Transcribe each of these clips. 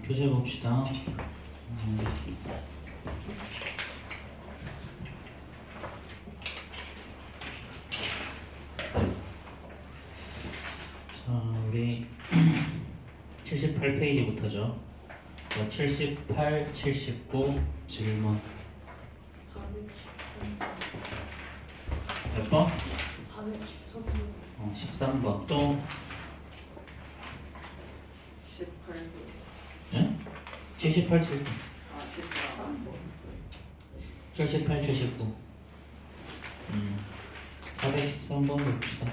교재 봅시다. 자, 우리 78페이지부터죠. 78, 79 질문. 413번. 몇 번? 413번. 13번. 또 18번. 예? 78, 79. 아, 13번. 78, 79. 413번 봅시다.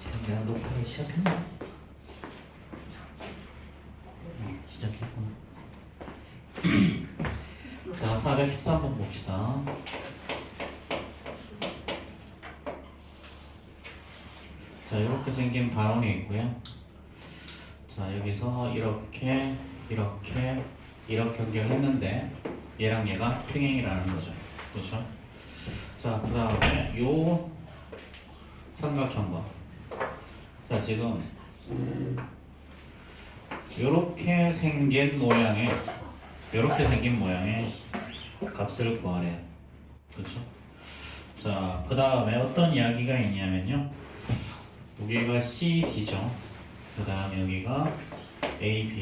지금 내가 녹화를 시작했나? 시작했구나. 자, 413번 봅시다. 자, 이렇게 생긴 반원이 있고요. 자, 여기서 이렇게 연결했는데 얘랑 얘가 평행이라는 거죠. 그렇죠? 자, 그 다음에 요 삼각형 봐. 자, 지금 요렇게 생긴 모양의 값을 구하래요. 그렇죠? 자, 그 다음에 어떤 이야기가 있냐면요. 여기가 CD죠. 그 다음에 여기가 AB.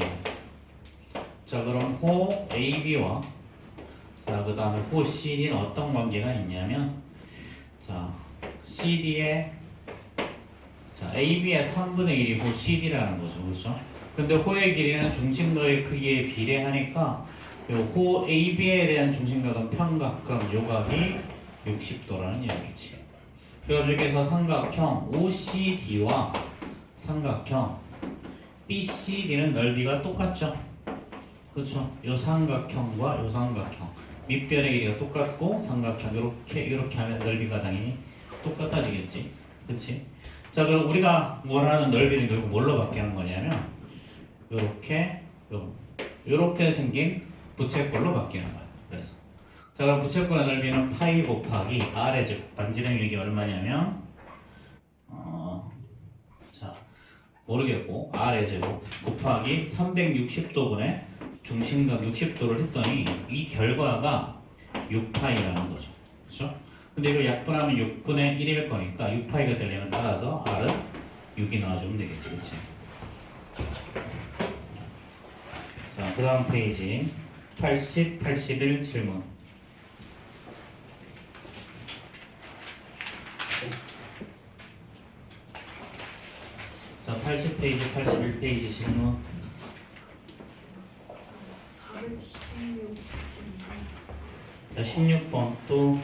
자, 그럼 호 AB와 자, 그 다음에 호 CD는 어떤 관계가 있냐면 자, CD의 자, AB의 3분의 1이 호 CD라는 거죠. 그렇죠? 근데 호의 길이는 중심도의 크기에 비례하니까 요 호 AB에 대한 중심각은 평각. 그럼 요 각이 60도라는 이야기지. 그럼 여기서 삼각형 OCD와 삼각형 BCD는 넓이가 똑같죠? 그렇죠? 요 삼각형과 요 삼각형 밑변의 길이가 똑같고 삼각형 이렇게 하면 넓이가 당연히 똑같아지겠지. 그렇지? 자, 그럼 우리가 원하는 넓이는 결국 뭘로 바뀌는 거냐면 요렇게 생긴 부채꼴로 바뀌는 거야. 그래서 자, 그럼 부채꼴의 넓이는 파이 곱하기 R의 제곱 반지름이 이게 얼마냐면 자, 모르겠고 R의 제곱 곱하기 360도분의 중심각 60도를 했더니 이 결과가 6파이라는 거죠. 그렇죠? 근데 이거 약분하면 6분의 1일 거니까 6파이가 되려면 따라서 R은 6이 나와주면 되겠지. 그렇지? 자, 그 다음 페이지 80, 81 질문. 자, 80페이지, 81페이지 질문. 416. 자, 16번 또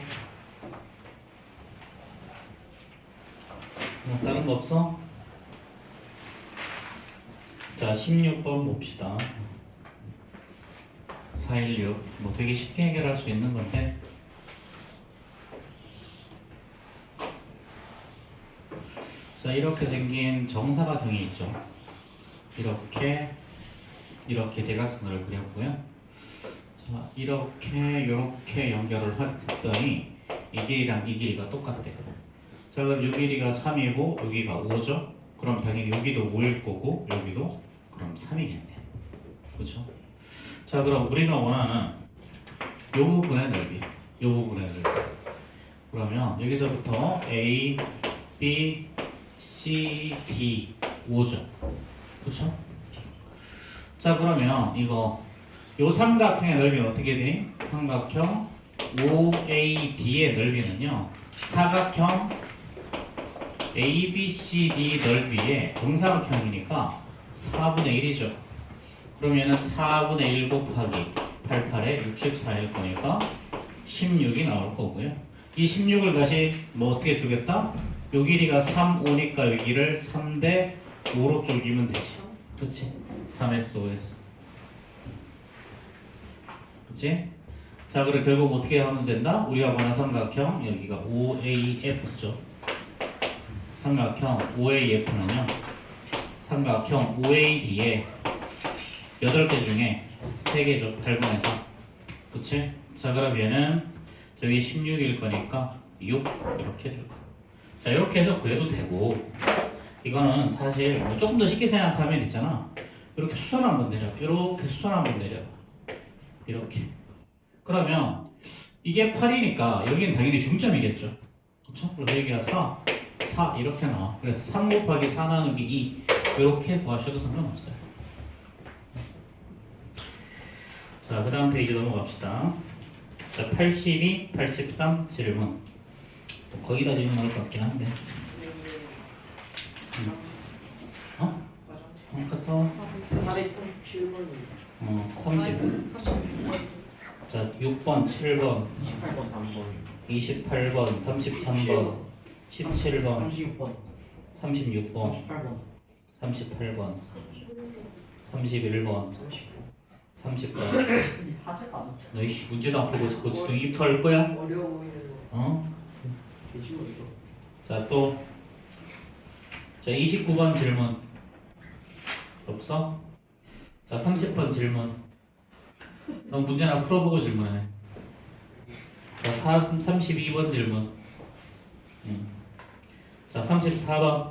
뭐 다른 거 없어? 자, 16번 봅시다. 416. 뭐 되게 쉽게 해결할 수 있는 건데. 자, 이렇게 생긴 정사각형이 있죠. 이렇게 대각선을 그렸고요. 자, 이렇게 연결을 했더니 이 길이랑 이 길이가 똑같대요. 자, 그럼 이 길이가 3이고 여기가 5죠? 그럼 당연히 여기도 5일 거고 여기도 그럼 3이겠네. 그렇죠? 자, 그럼 우리가 원하는 요 부분의 넓이. 그러면 여기서부터 A, B, C, D 5죠. 그렇죠? 자, 그러면 이거 요 삼각형의 넓이는 어떻게 되니? 삼각형 OAD의 넓이는요. 사각형 ABCD 넓이의 정사각형이니까 4분의 1이죠. 그러면은 4분의 1 곱하기 88에 64일 거니까 16이 나올 거고요. 이 16을 다시 뭐 어떻게 주겠다? 요 길이가 3, 5니까 여기를 3대 5로 쪼개면 되지. 그렇지? 3SOS. 그렇지? 자, 그럼 결국 어떻게 하면 된다? 우리가 원하는 삼각형 여기가 OAF죠. 삼각형 OAF는요. 삼각형 OAD의 8개 중에 3개죠. 8분의 4. 그치? 자, 그럼 얘는 자, 여기 16일 거니까 6 이렇게 될 거야. 자 이렇게 해서 구해도 되고 이거는 사실 뭐 조금 더 쉽게 생각하면 있잖아. 이렇게 수선 한번 내려. 이렇게 수선 한번 내려. 이렇게. 그러면 이게 8이니까 여기는 당연히 중점이겠죠. 그렇죠? 그래서 여기가 4 이렇게 나와. 그래서 3 곱하기 4 나누기 2 이렇게 구하셔도 상관없어요. 자, 그 다음 페이지 넘어갑시다. 자, 82, 83 질문. 거기다 질문할 것 같긴 한데. 어? 갔다 와. 437번. 30. 36번. 자, 6번, 7번, 28번 반번 28번, 33번, 17번, 36번 36번, 38번 38번, 31번, 30번 30번. 하자가 안 왔어 너희 문제도 안 풀고 자꾸 지금 입터할 거야? 어려워 보이는 거. 어? 개쉬워 이거 자, 또. 자, 29번 질문. 없어? 자, 30번 질문. 너 문제나 풀어보고 질문해. 자, 32번 질문. 자, 34번.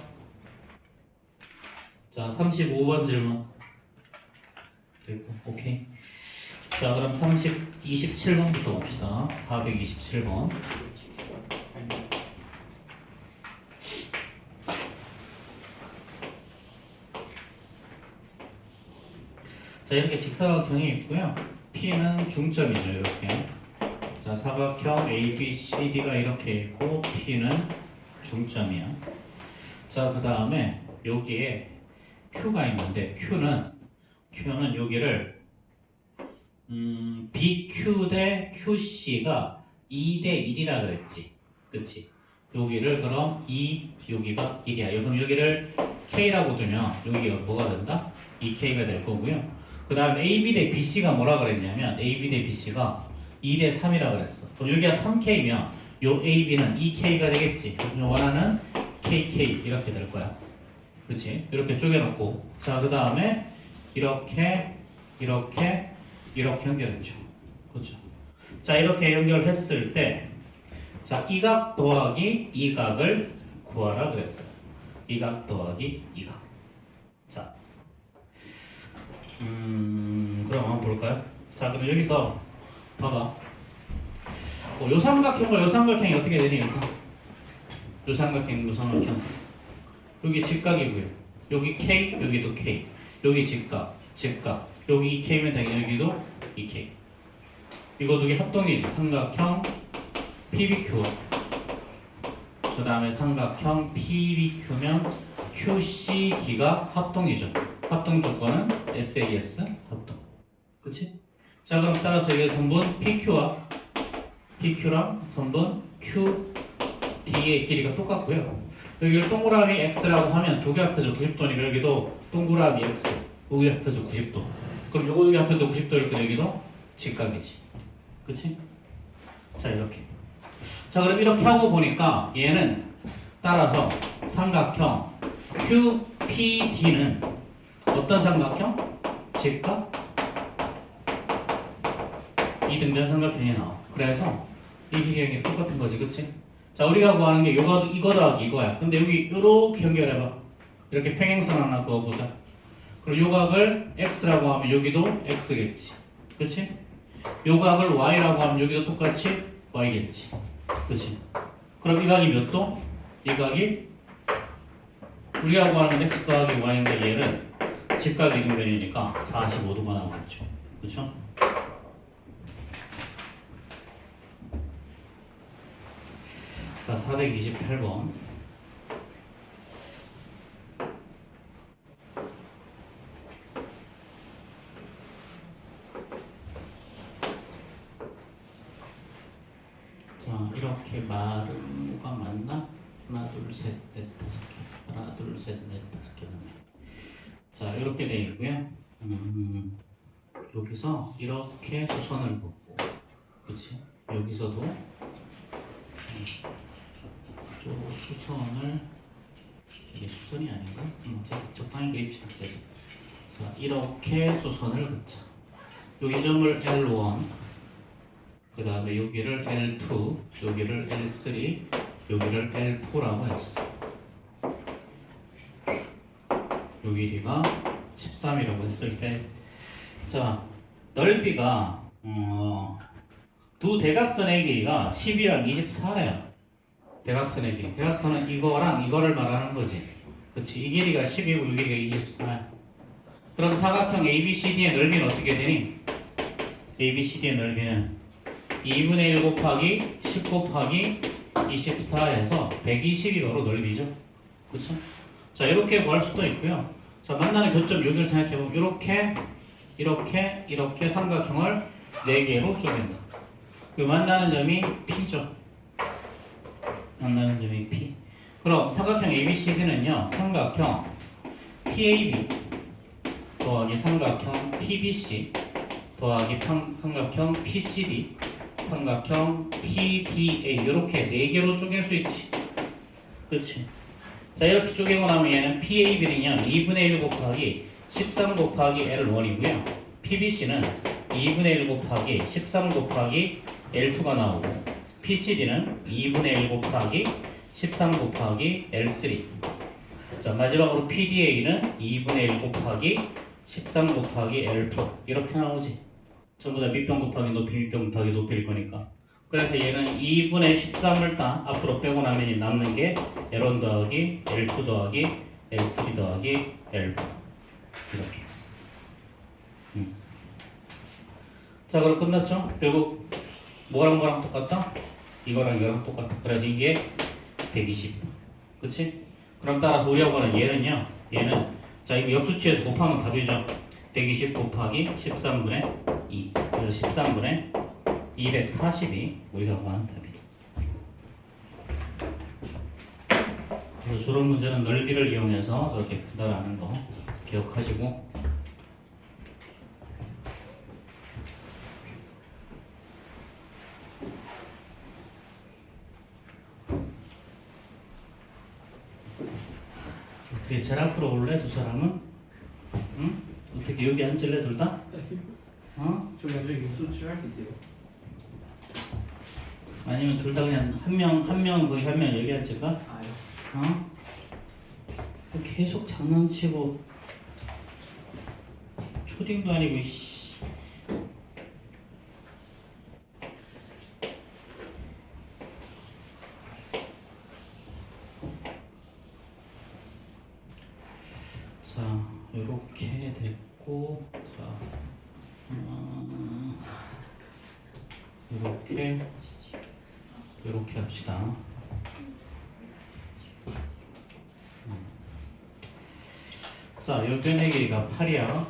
자, 35번 질문. 됐고, 오케이. 자, 그럼 27번부터 봅시다. 427번. 자, 이렇게 직사각형이 있고요. P는 중점이죠, 이렇게. 자, 사각형 ABCD가 이렇게 있고 P는 중점이야. 자, 그 다음에 여기에 Q가 있는데 Q는 여기를 BQ 대 QC가 2 대 1이라 그랬지, 그치? 여기를 그럼 여기가 1이야. 그럼 여기를 K라고 두면 여기가 뭐가 된다? 2K가 될 거고요. 그 다음 AB 대 BC가 뭐라 그랬냐면 AB 대 BC가 2 대 3이라 그랬어. 그럼 여기가 3K면 요 AB는 2K가 되겠지. 그럼 원하는 KK 이렇게 될 거야. 그렇지? 이렇게 쪼개놓고 자, 그 다음에 이렇게 연결했죠. 그렇죠? 자, 이렇게 연결했을 때 자, 이 각 더하기 이 각을 구하라 그랬어요. 이 각 더하기 이 각. 자, 그럼 한번 볼까요? 자, 그럼 여기서 봐봐. 요 삼각형과 요 삼각형이 어떻게 되니? 요 삼각형, 요 삼각형. 여기 직각이고요. 여기 K, 여기도 K. 여기 직각. 여기 2K면 당연히 여기도 2K. 이거 두 개 합동이지. 삼각형 PBQ. 그 다음에 삼각형 PBQ면 QCD가 합동이죠. 합동 조건은 SAS 합동. 그치? 자, 그럼 따라서 여기 선분 PQ랑 선분 QD의 길이가 똑같고요. 여기를 동그라미 X라고 하면 두 개 합해서 90도니까 여기도 동그라미 X, 여기 합해서 90도. 그럼 요거 두 개 합해서 90도일 때 여기도 직각이지. 그치? 자, 이렇게. 자, 그럼 이렇게 하고 보니까 얘는 따라서 삼각형 QPD는 어떤 삼각형? 직각? 이등변 삼각형이 나와. 그래서 이 길이랑 똑같은 거지, 그치? 자, 우리가 구하는 게 이거 더하기 이거야. 근데 여기 요렇게 연결해봐. 이렇게 평행선 하나 그어보자. 그럼 요 각을 X라고 하면 여기도 X겠지. 그치? 요 각을 Y라고 하면 여기도 똑같이 Y겠지. 그치? 그럼 이 각이 몇 도? 이 각이 우리가 구하는 X 더하기 Y인데 얘는 직각 이등변이니까 45도가 나오겠죠. 그쵸? 자, 428번. 자, 이렇게 말은 뭐가 맞나? 하나, 둘, 셋, 넷, 다섯 개. 하나, 둘, 셋, 넷, 다섯 개 맞네. 자, 이렇게 되어 있고요. 여기서 이렇게 수선을 긋고, 그렇지? 여기서도 또 수선을, 이게 수선이 아닌가? 어쨌든 적당히 그립시다. 자, 이렇게 수선을 긋자. 요 이 점을 L1, 그 다음에 여기를 L2, 여기를 L3, 여기를 L4라고 했어. 요 길이가 13이라고 했을 때, 자, 넓이가 두 대각선의 길이가 10이랑 24예요. 대각선의 길이. 대각선은 이거랑 이거를 말하는 거지. 그렇지. 이 길이가 10이고 이 길이가 24야. 그럼 사각형 ABCD의 넓이는 어떻게 되니? ABCD의 넓이는 2분의 1 곱하기 10 곱하기 24에서 120이 바로 넓이죠. 그렇죠? 자, 이렇게 구할 수도 있고요. 자, 만나는 교점 여기를 생각해보면 이렇게 삼각형을 4개로 쪼갠다. 그 만나는 점이 P죠. 만나는 점이 P. 그럼 삼각형 ABCD는요, 삼각형 PAB 더하기 삼각형 PBC 더하기 삼각형 PCD 삼각형 PDA 이렇게 4개로 쪼갤 수 있지. 그렇지. 자, 이렇게 쪼개고 나면 얘는 PAB는요 2분의 1 곱하기 13 곱하기 L1이고요. PBC는 2분의 1 곱하기 13 곱하기 L2가 나오고 PCD는 2분의 1 곱하기 13 곱하기 L3. 자, 마지막으로 PDA는 2분의 1 곱하기 13 곱하기 L4 이렇게 나오지. 전부 다 밑변 곱하기 높이 밑변 곱하기 높이일 거니까. 그래서 얘는 2분의 13을 딱 앞으로 빼고 나면 남는 게 L1 더하기 L2 더하기 L3 더하기 L4 이렇게. 자, 그럼 끝났죠? 결국 뭐랑 똑같다? 이거랑 이거랑 똑같다. 그래서 이게 120. 그치? 그럼 따라서 우리하고는 얘는요. 얘는 자, 이거 역수치에서 곱하면 답이죠. 120 곱하기 13분의 2. 그래서 13분의 240이 우리가 구하는 답이에요. 그래서 주로 문제는 넓이를 이용해서 저렇게 푼다라는 거 기억하시고, 어떻게 제일 앞으로 올래? 두 사람은? 응? 어떻게 여기 앉을래? 둘 다? 어? 저 먼저 육수 취할 수 있어요? 아니면 둘 다 그냥 한 명 거기 한 명 여기 앉을까? 아요. 어? 계속 장난치고 초딩도 아니고 씨. 자, 요렇게 됐고, 자, 요렇게 합시다. 자, 요 변의 길이가 8이야.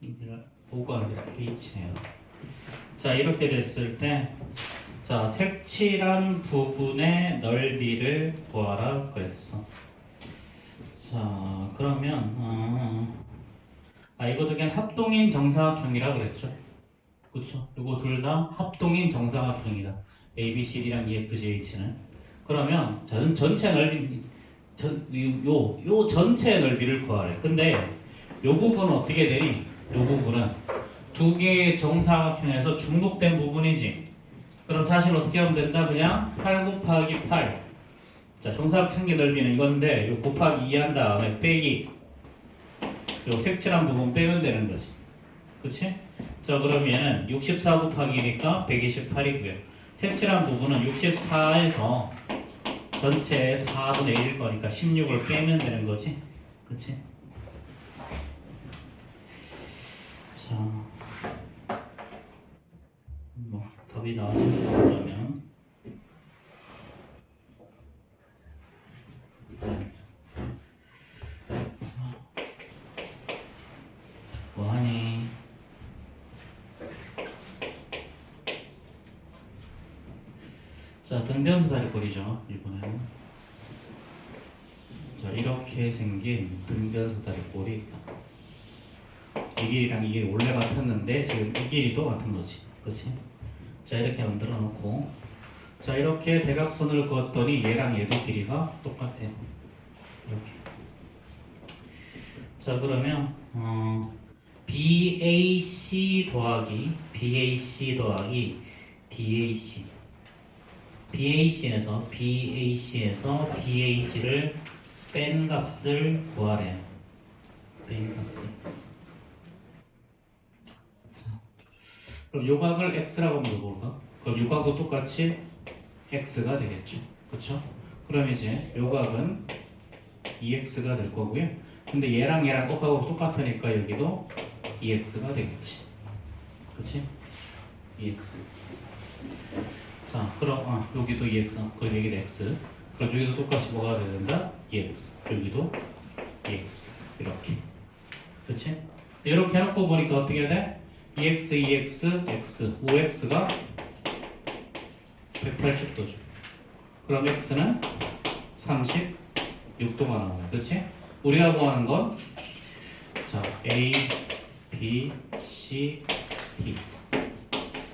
여기가 5가 아니라 H네요. 자, 이렇게 됐을 때, 자, 색칠한 부분의 넓이를 구하라 그랬어. 자, 그러면 이것도 그냥 합동인 정사각형이라 그랬죠. 그쵸? 이거 둘 다 합동인 정사각형이다. A, B, C, D랑 E, F, G, H는. 그러면 전체 넓이 요 전체 넓이를 구하래. 근데 요 부분은 어떻게 되니? 요 부분은 두 개의 정사각형에서 중복된 부분이지. 그럼 사실 어떻게 하면 된다? 그냥 8 곱하기 8. 자, 정사각형의 넓이는 이건데 요 곱하기 2 한 다음에 빼기 요 색칠한 부분 빼면 되는 거지. 그치? 자, 그러면 64 곱하기니까 128이고요. 색칠한 부분은 64에서 전체의 4분의 1일 거니까 16을 빼면 되는 거지. 그치? 자, 뭐 답이 나왔으면 그러면 뭐하니? 자, 등변수 다리꼴이죠. 이번에는 자, 이렇게 생긴 등변수 다리꼴이 있다. 이 길이랑 이 길이 원래 같았는데 지금 이 길이도 같은 거지. 그치? 자, 이렇게 만들어 놓고, 자, 이렇게 대각선을 그었더니 얘랑 얘도 길이가 똑같아요. 이렇게. 자 그러면 BAC 더하기 DAC BAC에서 DAC를 뺀 값을 구하래요. 뺀 값을. 자, 그럼 요각을 x라고 물어볼까? 그럼 요각도 똑같이 x가 되겠죠. 그렇죠? 그럼 이제 요각은 2x가 될 거고요. 근데 얘랑 곱하고 똑같으니까 여기도 2x가 되겠지. 그렇지? 2x. 자, 그럼 여기도 2x. 그럼 여기도 x. 그럼 여기도 똑같이 뭐가 돼야 된다? 2x. 여기도 2x. 이렇게. 그렇지? 이렇게 해놓고 보니까 어떻게 돼? 2x, x, 5x가 180도죠. 그럼 x는 36도가 나와요. 그렇지? 우리가 구하는 건 자, A, B, C, D.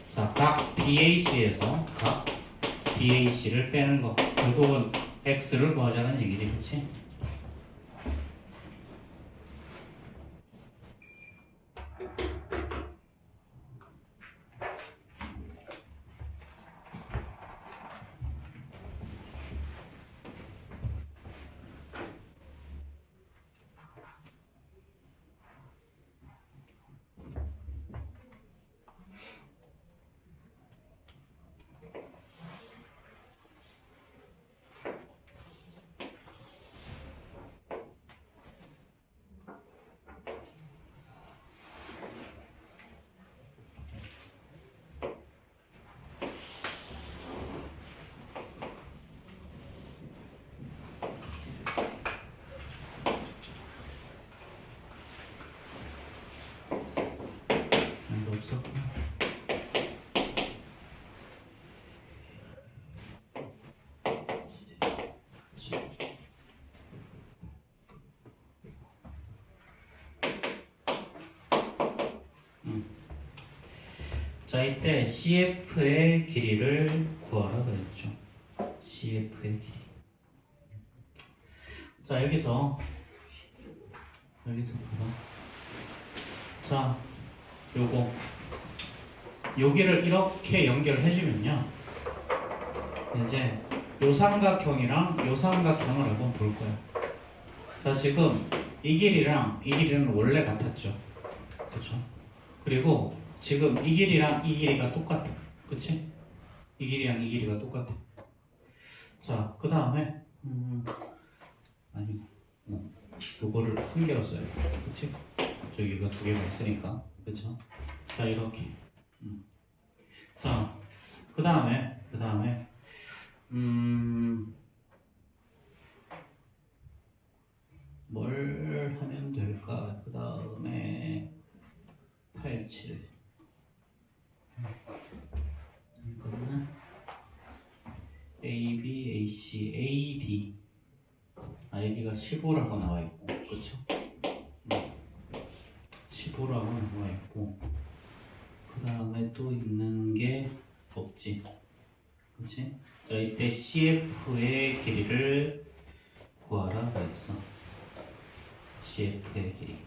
자, 각 BAC에서 각 DAC를 빼는 거. 결국은 X를 구하자는 얘기지, 그렇지? 이거 없었구나. 자, 이때 CF의 길이를 구하라 그랬죠. CF의 길이. 자, 여기서 봐봐. 자, 여기를 이렇게 연결해주면요. 이제 요 삼각형이랑 요 삼각형을 한번 볼 거야. 자, 지금 이 길이랑 이 길이는 원래 같았죠. 그쵸? 그리고 지금 이 길이랑 이 길이가 똑같아. 그치? 이 길이랑 이 길이가 똑같아. 자, 그 다음에 요거를 한 개로 써요. 그치? 저기가 두 개가 있으니까. 그쵸? 자, 이렇게. 자, 그 다음에 뭘 하면 될까? 그 다음에 87. 잠깐만. A, B, A, C, A, D. 여기가 15라고 나와 있고, 그쵸? 15라고 나와 있고, 그 다음에 또 있는 게 없지. 그치? 자, 이때 CF의 길이를 구하라 그랬어. CF의 길이.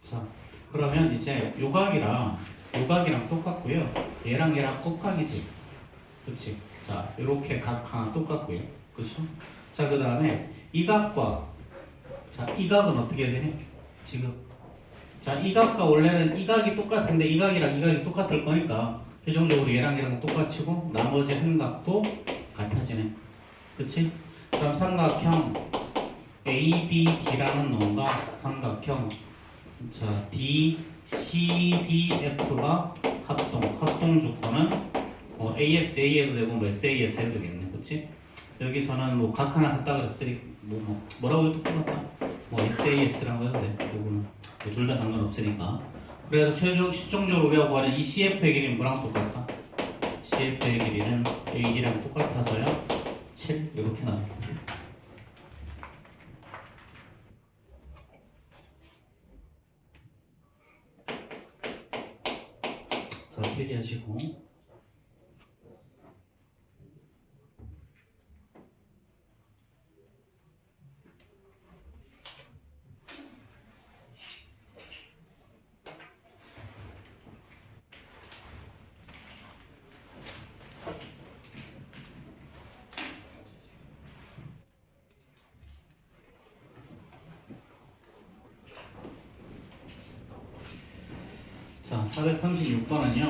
자, 그러면 이제 요각이랑 똑같고요. 얘랑 똑각이지. 그치? 자, 이렇게 각 하나 똑같고요. 그쵸? 자, 그 다음에 이 각과 이 각은 어떻게 해야 되니? 지금 자, 이 각과 원래는 이 각이 똑같은데 이 각이랑 이 각이 똑같을 거니까 최종적으로 얘랑 똑같이고 나머지 한 각도 같아지네. 그치? 그럼 삼각형 ABD라는 놈과 삼각형 자, DCDF가 합동 조건은 ASA해도 되고 SAS 해도 되겠네. 그치? 여기서는 각 하나 같다 그랬으니 뭐라고 해도 똑같다. SAS라고 해도 돼. 요거는 둘 다 상관없으니까. 그래서 최종적으로 우리가 구하는 이 CF의 길이는 뭐랑 똑같다? CF의 길이는 AD랑 똑같아서요. 7 이렇게 나옵니다. 자, 필기하시고. 자, 436번은요.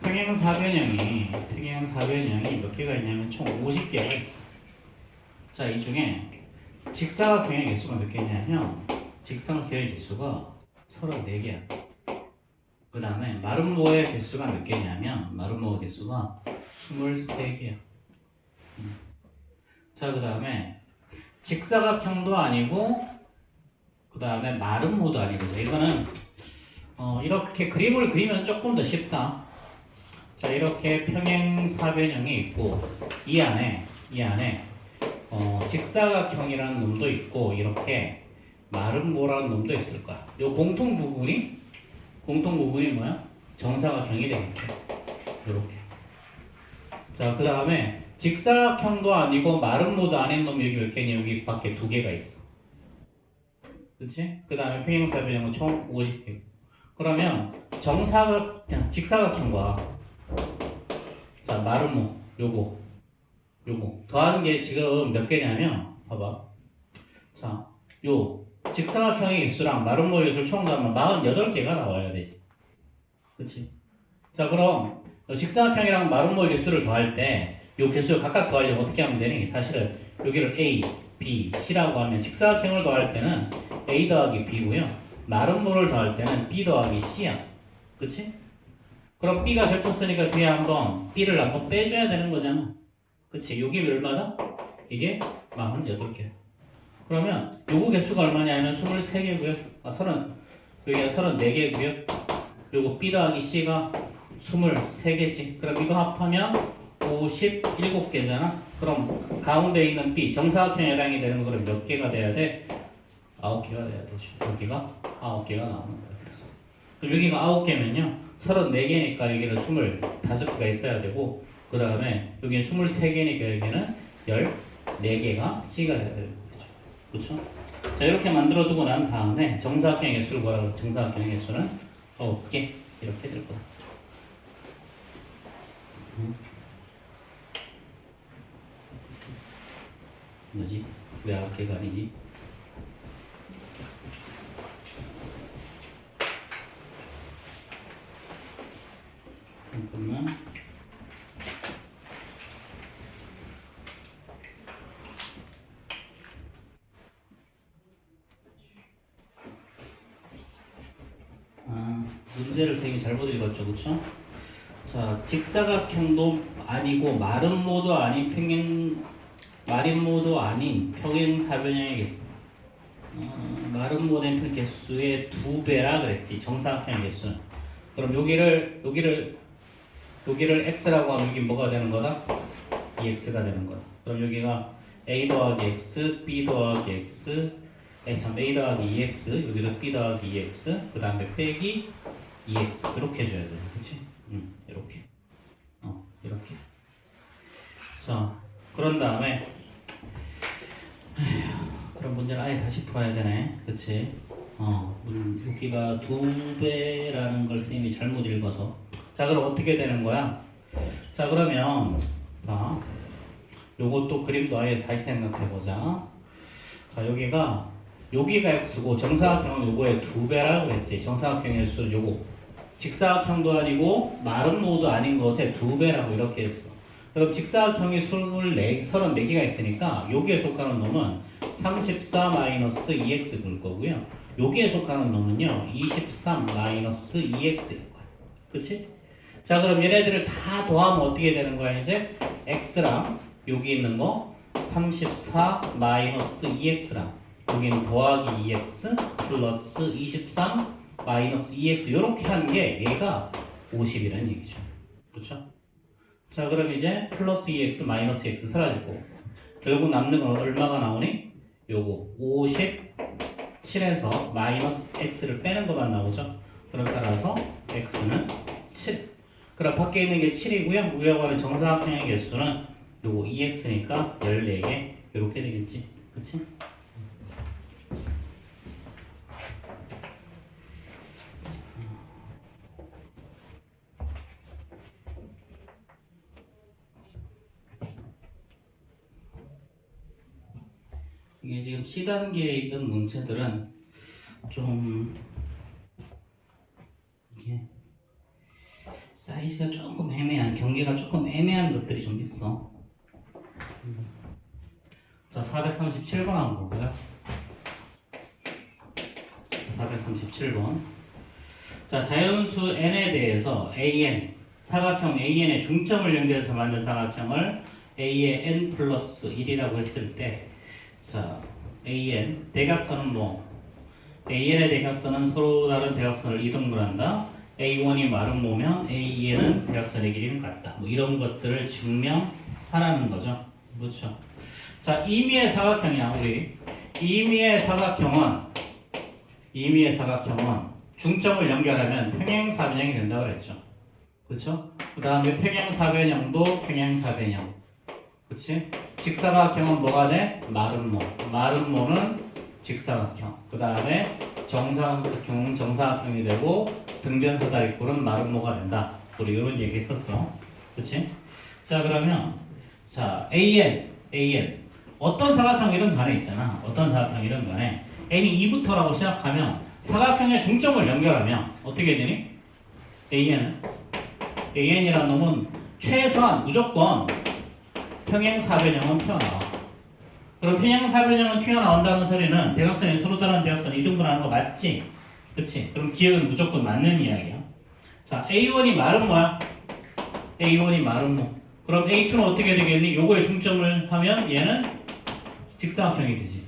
평행사변형이 몇 개가 있냐면 총 50개가 있어. 자, 이 중에 직사각형의 개수가 몇 개냐면 직사각형의 개수가 34개야. 그 다음에 마름모의 개수가 몇 개냐면 마름모의 개수가 23개야. 자, 그 다음에 직사각형도 아니고 그 다음에 마름모도 아니고 이거는 이렇게 그림을 그리면 조금 더 쉽다. 자, 이렇게 평행사변형이 있고 이 안에 직사각형이라는 놈도 있고 이렇게 마름모라는 놈도 있을 거야. 요 공통 부분이 뭐야? 정사각형이 되겠죠. 이렇게. 자, 그 다음에 직사각형도 아니고 마름모도 아닌 놈 여기 몇 개냐? 여기 밖에 2개가 있어. 그치? 그 다음에 평행사변형은 총 50개. 그러면 직사각형과 자, 마름모 요거 더하는 게 지금 몇 개냐면 봐봐. 자, 요 직사각형의 개수랑 마름모의 개수를 총 더하면 48개가 나와야 되지. 그치? 자, 그럼 직사각형이랑 마름모의 개수를 더할 때 요 개수를 각각 더하려면 어떻게 하면 되니? 사실은 여기를 A, B, C라고 하면 직사각형을 더할 때는 A 더하기 B고요. 마름모를 더할 때는 B 더하기 C야. 그치? 그럼 B가 겹쳤으니까 뒤에 한번 B를 한번 빼줘야 되는 거잖아. 그치? 요게 얼마다? 이게 48개. 그러면 요거 개수가 얼마냐면 23개고요. 여기가 34개고요. 요거 B 더하기 C가 23개지. 그럼 이거 합하면 57개잖아. 그럼 가운데 있는 B, 정사각형에 해당이 되는 거 그럼 몇 개가 돼야 돼? 9개가 돼야 되죠. 여기가 9개가 나오는 거야. 그래서 그럼 여기가 9개면요 34개니까 여기는 25개가 있어야 되고 그 다음에 여기는 23개니까 여기는 14개가 C가 돼야 되는 거죠. 그렇죠? 자, 이렇게 만들어 두고 난 다음에 정사각형의 개수를 구하라고. 정사각형의 개수는 9개 이렇게 될 거다. 뭐지? 왜 9개가 아니지? 잠깐만. 문제를 선생님이 잘못 읽었죠, 그쵸? 자, 직사각형도 아니고 마름모도 아닌 마름모도 아닌 평행사변형의 개수. 마름모된 개수의 2배라 그랬지, 정사각형의 개수는. 그럼 여기를 x라고 하면 여기 뭐가 되는 거다? 2x가 되는 거다. 그럼 여기가 a 더하기 x, b 더하기 x, a 더하기 2x, 여기도 b 더하기 2x, 그 다음에 빼기 2x 이렇게 해줘야 돼, 그렇지? 이렇게, 이렇게. 자, 그런 다음에 그럼 문제는 아예 다시 풀어야 되네, 그렇지? 여기가 2배라는 걸 선생님이 잘못 읽어서. 자, 그럼 어떻게 되는 거야? 자, 그러면 자, 요것도 그림도 아예 다시 생각해보자. 자, 여기가 x고 정사각형은 요거의 2배라고 그랬지. 정사각형의 수는 요거. 직사각형도 아니고 마름모도 아닌 것의 2배라고 이렇게 했어. 그럼 직사각형이 34개가 있으니까 여기에 속하는 놈은 34-2x 볼 거고요. 여기에 속하는 놈은요 23-2x일 거야. 그치? 자, 그럼 얘네들을 다 더하면 어떻게 되는 거야? 이제 x랑 여기 있는 거 34-2x랑 여기는 더하기 2x 플러스 23-2x 이렇게 한 게 얘가 50이라는 얘기죠. 그렇죠? 자, 그럼 이제 플러스 2x 마이너스 x 사라지고 결국 남는 건 얼마가 나오니? 요거 57에서 마이너스 x를 빼는 것만 나오죠. 그럼 따라서 x는 7. 그럼 밖에 있는 게 7이고요. 우리가 하는 정사각형의 개수는 요거 2x니까 14개 이렇게 되겠지. 그치? 이게 지금 C단계에 있는 문제들은 좀 이게 사이즈가 조금 애매한, 경계가 조금 애매한 것들이 좀 있어. 자, 437번 한번 볼까요? 437번. 자, 자연수 n에 대해서 an, 사각형 an의 중점을 연결해서 만든 사각형을 a의 n 플러스 1이라고 했을 때, 자, an, 대각선은 뭐, an의 대각선은 서로 다른 대각선을 이등분한다. a1이 마름모면 a2에는 대각선의 길이는 같다. 뭐 이런 것들을 증명하라는 거죠. 그렇죠? 자, 임의의 사각형이야, 우리. 임의의 사각형은 중점을 연결하면 평행사변형이 된다고 그랬죠. 그렇죠? 그 다음에 평행사변형도 평행사변형. 그렇지? 직사각형은 뭐가 돼? 마름모. 마름모는 직사각형. 그 다음에 정사각형은 정사각형이 되고 등변사다리꼴은 마름모가 된다. 우리 이런 얘기 했었어. 그렇지? 자, 그러면 자, AN 어떤 사각형이든 간에 있잖아. 어떤 사각형이든 간에 n이 2부터라고 시작하면 사각형의 중점을 연결하면 어떻게 되니? AN이라는 놈은 최소한 무조건 평행사변형은 튀어나와. 그럼 평행사변형은 튀어나온다는 소리는 대각선이 서로 다른 대각선 이등분하는 거 맞지? 그치? 그럼 기억은 무조건 맞는 이야기야. 자, A1이 말은 뭐야? A1이 마름모. 그럼 A2는 어떻게 되겠니? 요거에 중점을 하면 얘는 직사각형이 되지.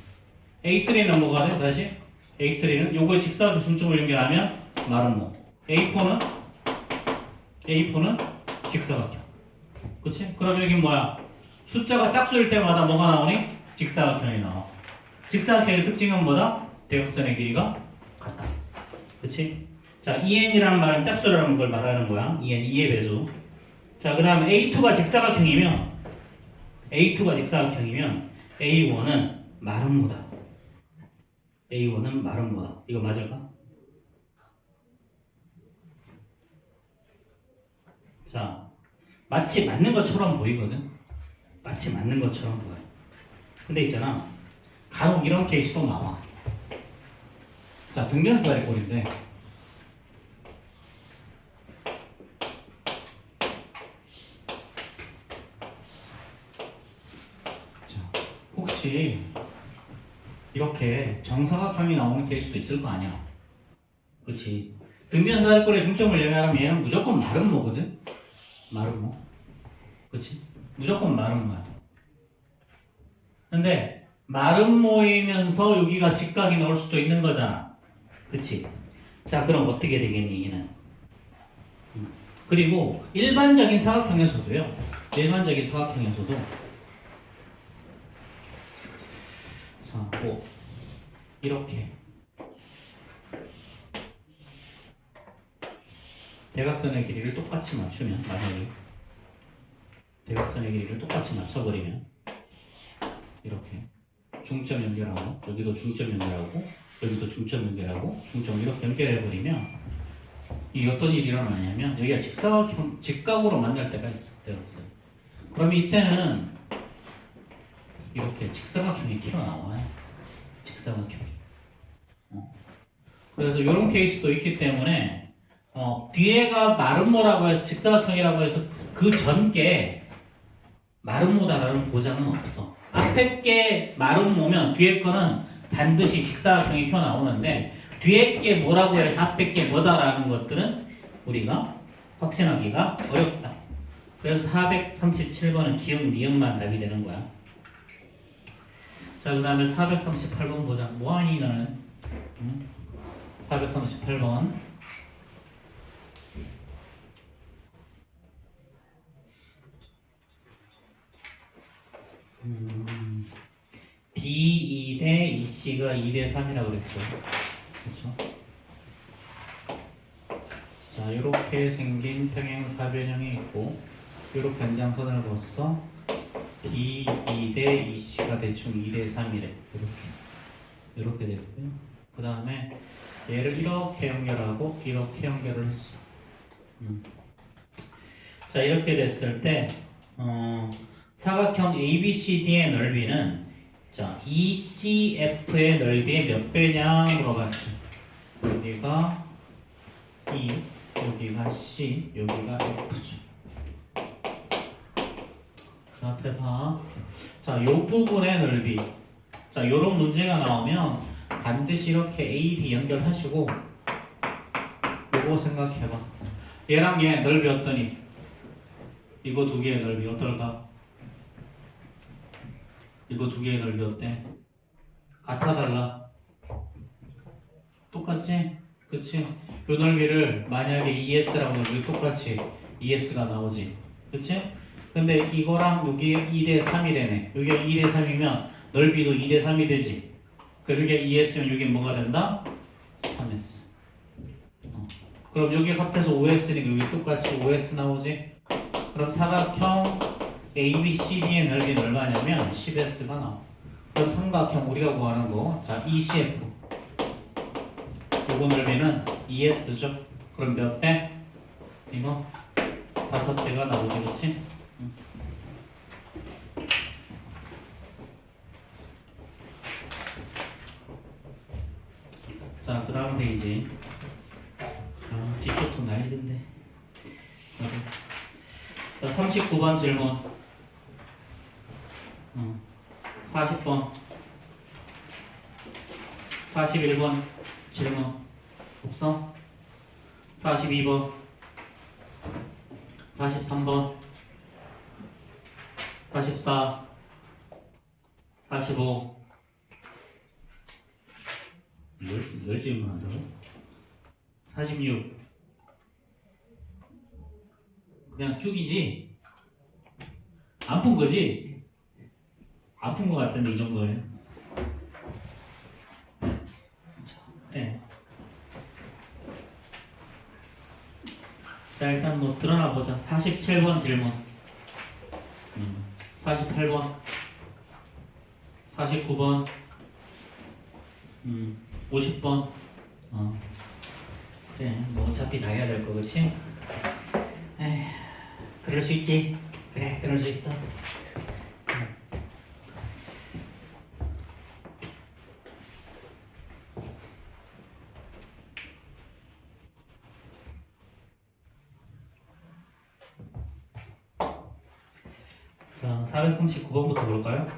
A3는 뭐가 돼? 다시? A3는 요거에 직사각형 중점을 연결하면 마름모. A4는 직사각형. 그치? 그럼 여기 뭐야? 숫자가 짝수일 때마다 뭐가 나오니? 직사각형이 나와. 직사각형의 특징은 뭐다? 대각선의 길이가 같다. 그치? 자, EN이라는 말은 짝수라는 걸 말하는 거야. EN, 2의 배수. 자, 그 다음에 A2가 직사각형이면 A1은 마름모다. A1은 마름모다. 이거 맞을까? 자, 마치 맞는 것처럼 보이거든. 마치 맞는 것처럼 보여. 근데 있잖아, 간혹 이런 케이스도 나와. 자, 등변사다리 꼴인데 혹시 이렇게 정사각형이 나오는 케이스도 있을 거 아니야. 그렇지? 등변사다리꼴의 중점을 얘기하면 얘는 무조건 마름모거든. 마름모. 그렇지? 무조건 마름모야. 근데 마름모이면서 여기가 직각이 나올 수도 있는 거잖아. 그렇지? 자, 그럼 어떻게 되겠니 얘는? 그리고 일반적인 사각형에서도 자, 뭐 이렇게 대각선의 길이를 똑같이 맞추면, 만약에 대각선의 길이를 똑같이 맞춰버리면 이렇게 중점 연결하고 여기도 중점 연결하고 여기도 중점 연결하고 중점 이렇게 연결해버리면 이 어떤 일이 일어나냐면 여기가 직사각형, 직각으로 만날 때가 있어. 대각선. 그럼 이때는 이렇게 직사각형이 튀어나와요. 직사각형이. 그래서 이런 케이스도 있기 때문에 뒤에가 마름모라고 해서 직사각형이라고 해서 그 전께 마름모다라는 보장은 없어. 앞에 게 마름모면 뒤에 거는 반드시 직사각형이 튀어나오는데 뒤에 게 뭐라고 해서 앞에 게 뭐다라는 것들은 우리가 확신하기가 어렵다. 그래서 437번은 기억, 니은만 답이 되는 거야. 자, 그 다음에 438번 보자. 뭐하니 너는? 438번. D2 대 EC가 2대 3이라고 그랬죠. 그렇죠? 자, 이렇게 생긴 평행사변형이 있고 이렇게 연장선을 그었어. D2 대 EC가 대충 2대 3이래. 이렇게 됐고요. 그 다음에 얘를 이렇게 연결하고 이렇게 연결을 했어. 자, 이렇게 됐을 때 사각형 ABCD의 넓이는 자, ECF의 넓이의 몇 배냐 물어봤죠. 여기가 2, 여기가 C, 여기가 F죠. 자, 앞에 봐. 자, 요 부분의 넓이. 자, 요런 문제가 나오면 반드시 이렇게 AD 연결하시고 요거 생각해봐. 얘랑 얘 넓이 어떠니? 이거 두 개의 넓이 어떨까? 이거 두 개의 넓이 어때? 같아 달라? 똑같지? 그치? 요 넓이를 만약에 ES라고 해도 똑같이 ES가 나오지. 그치? 근데 이거랑 여기 2대 3이래네. 여기가 2대 3이면 넓이도 2대 3이 되지. 그럼 이게 ES면 여기 뭐가 된다? 3S. 그럼 여기 합해서 5S니까 여기 똑같이 5S 나오지? 그럼 사각형 ABCD의 넓이는 얼마냐면 10S가 나와. 그럼 삼각형 우리가 구하는 거, 자 ECF 요거 넓이는 ES죠. 그럼 몇 배? 이거 5배가 나오지, 그치? 자, 그 다음 페이지. 뒤쪽도 난리던데. 자, 39번 질문. 40번. 41번 질문. 없어? 42번. 43번. 44. 45. 열 질문한다고? 46. 그냥 쭉이지? 안 푼 거지? 안 푼 거 같은데 이 정도는. 네. 자, 일단 뭐 드러나 보자. 47번 질문. 48번. 49번. 50번. 그래, 뭐 어차피 다 해야 될 거, 그치? 에휴, 그럴 수 있지. 그래, 그럴 수 있어. 자, 439번부터 볼까요?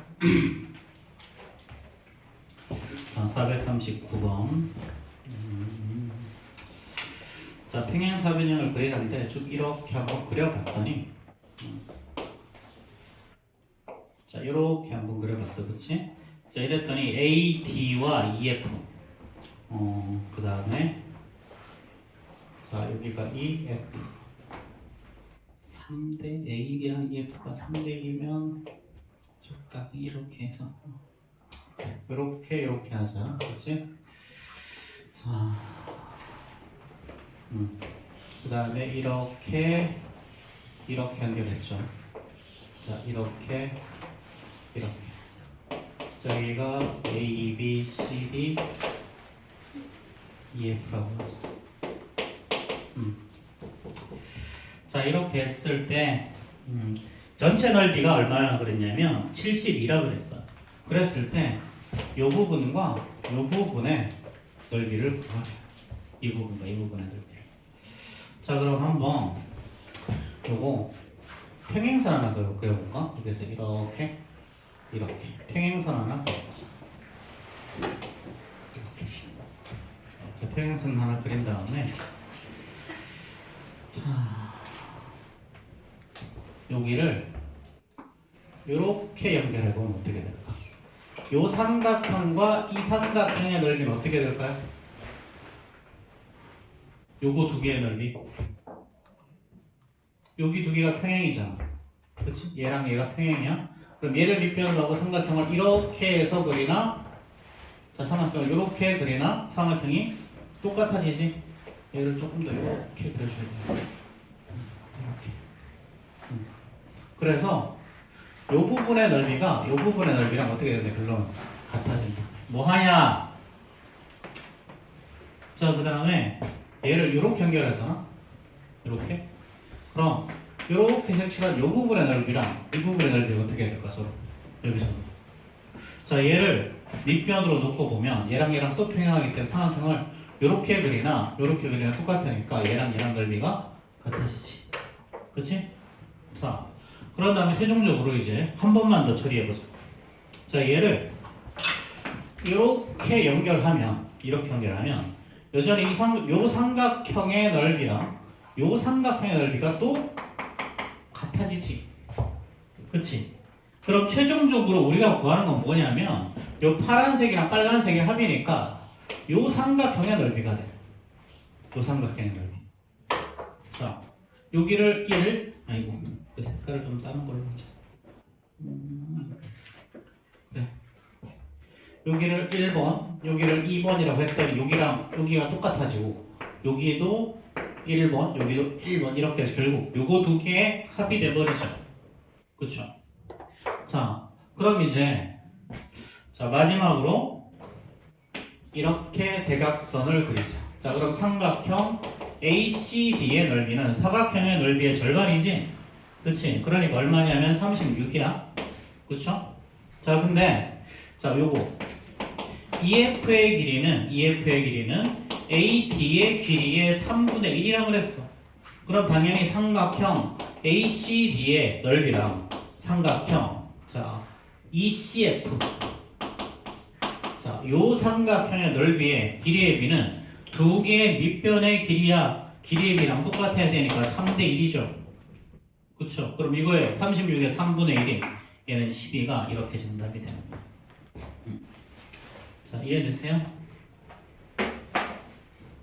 자, 439번. 자, 평행사변형을 그리는데 쭉 이렇게 한번 그려봤더니 자, 이렇게 한번 그려봤어, 그치? 자, 이랬더니 AD와 EF 그 다음에 자, 여기가 EF 3대 AD랑 EF가 3대이면 적당히 이렇게 해서 이렇게 하자, 그치? 자, 그 다음에 이렇게 연결했죠. 자, 이렇게 저기가 A, B, C, D, EF라고 하죠. 자, 이렇게 했을 때 전체 넓이가 얼마나 그랬냐면 72라 그랬어. 그랬을 때 이 부분과 이 부분의 넓이를 구하래요. 이 부분과 이 부분의 넓이를. 자, 그럼 한번 요거 평행선 하나 그려볼까? 그래서 이렇게 평행선 하나 그려보자. 이렇게 평행선 하나 그린 다음에 자, 여기를 이렇게 연결해보면 어떻게 될까? 요 삼각형과 이 삼각형의 넓이는 어떻게 될까요? 요거 두 개의 넓이. 여기 두 개가 평행이잖아. 그치? 얘랑 얘가 평행이야. 그럼 얘를 밑변으로 하고 삼각형을 이렇게 해서 그리나? 자, 삼각형을 이렇게 그리나? 삼각형이 똑같아지지? 얘를 조금 더 이렇게 그려줘야 돼. 이렇게. 그래서 요 부분의 넓이가 요 부분의 넓이랑 어떻게 되는데 결론 같아진다. 뭐 하냐? 자, 그 다음에 얘를 이렇게 연결하잖아. 이렇게. 그럼 이렇게 색칠한 요 부분의 넓이랑 이 부분의 넓이가 어떻게 될까 서로 여기서. 자, 얘를 밑변으로 놓고 보면 얘랑 또 평행하기 때문에 삼각형을 요렇게 그리나 요렇게 그리나 똑같으니까 얘랑 넓이가 같아지지. 그치? 자, 그런 다음에 최종적으로 이제 한 번만 더 처리해보자. 자, 얘를 이렇게 연결하면 여전히 요 삼각형의 넓이랑 요 삼각형의 넓이가 또 같아지지. 그치? 그럼 최종적으로 우리가 구하는 건 뭐냐면 요 파란색이랑 빨간색의 합이니까 요 삼각형의 넓이가 돼. 요 삼각형의 넓이. 자, 여기를 1, 아이고, 그 색깔을 좀 다른 걸로 하자. 그래. 여기를 1번, 여기를 2번이라고 했더니 여기랑 여기가 똑같아지고 여기도 1번, 여기도 1번 이렇게 해서 결국 요거 두 개의 합이 돼버리죠. 그쵸? 자, 그럼 이제 자 마지막으로 이렇게 대각선을 그리자. 자, 그럼 삼각형 ACD의 넓이는 사각형의 넓이의 절반이지? 그치? 그러니까 얼마냐면 36이야. 그쵸? 자, 근데 자, 요거 EF의 길이는 AD의 길이의 3분의 1이라고 그랬어. 그럼 당연히 삼각형 ACD의 넓이랑 삼각형 자 ECF 자, 요 삼각형의 넓이의 길이의 비는 두 개의 밑변의 길이의 비랑 똑같아야 되니까 3대 1이죠. 그쵸? 그럼 이거에 36의 3분의 1인 얘는 12가 이렇게 정답이 되는 거야. 자, 이해되세요?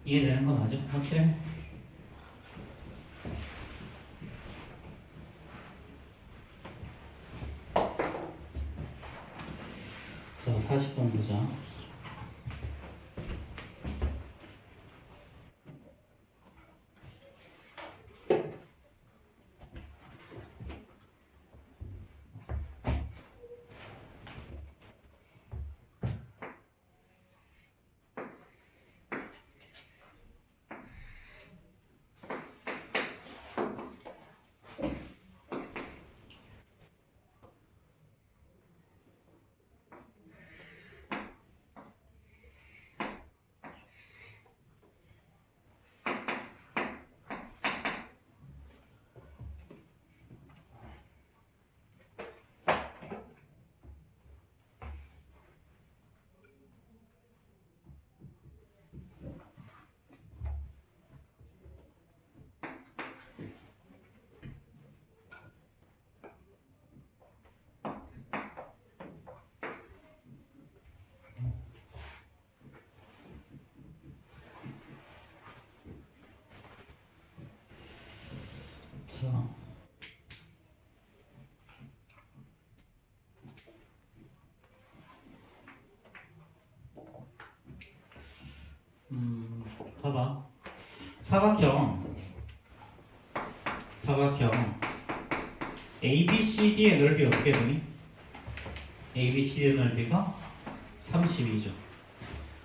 이해되는 거 맞아? 확실해? 자, 40번 보자. 자, 봐봐. 사각형 ABCD의 넓이 어떻게 되니? ABCD의 넓이가 32죠.